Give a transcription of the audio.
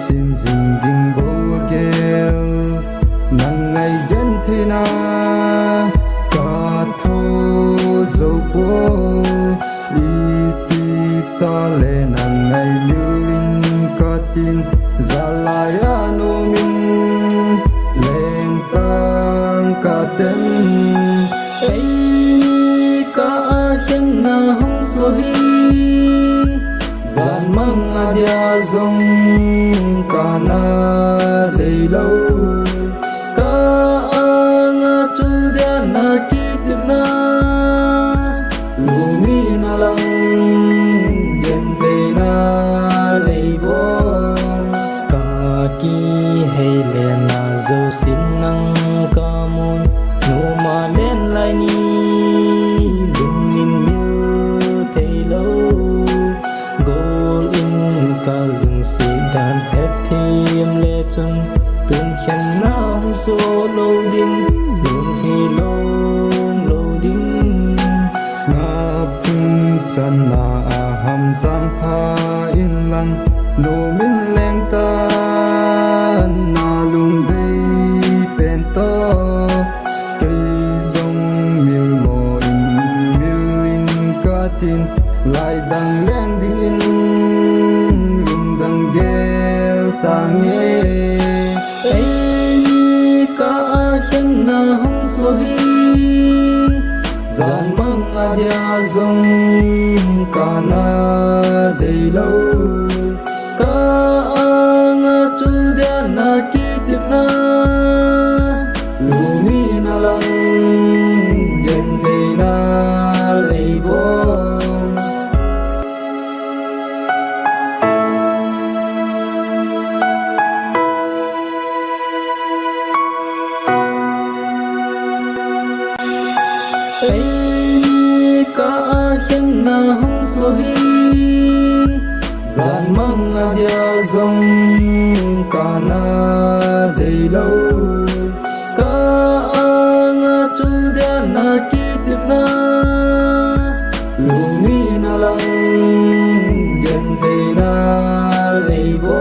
xin dình ding bầu kêu nang ngày gen thế na cả thô dấu phố đi ti ta lệ nang ngày lưu cả tin za lại anu min lên tăng cả tên ấy cả hiện na hong so hi gian mang adia zong kana lei lâu ka anga chul dia na kitip na lumi na lang gen te na lei bo ka ki hay le na zo sin nang ka mun no ma len lai ni lum min miu thei lo gol in ka lung si dan het thiam le chung tung khen na hong so lo ding lung hi lo ding ngap chan na ham sang pha in lang lu min leng ta na lung dei pen to cây dòng mil mo in ka tin lại đang leng ding in lung dang gel ta nghe ấy cả hiện na hong so hi gian mang adia zong kana dei lâu ka anga chul dia na kitip na lumi na lang gen thei na lei bo ấy cả hiện na hong so hi gian mang adia zong kana dei lâu ka anga chul dia na kitip na lumi na lang gen thei na lei bo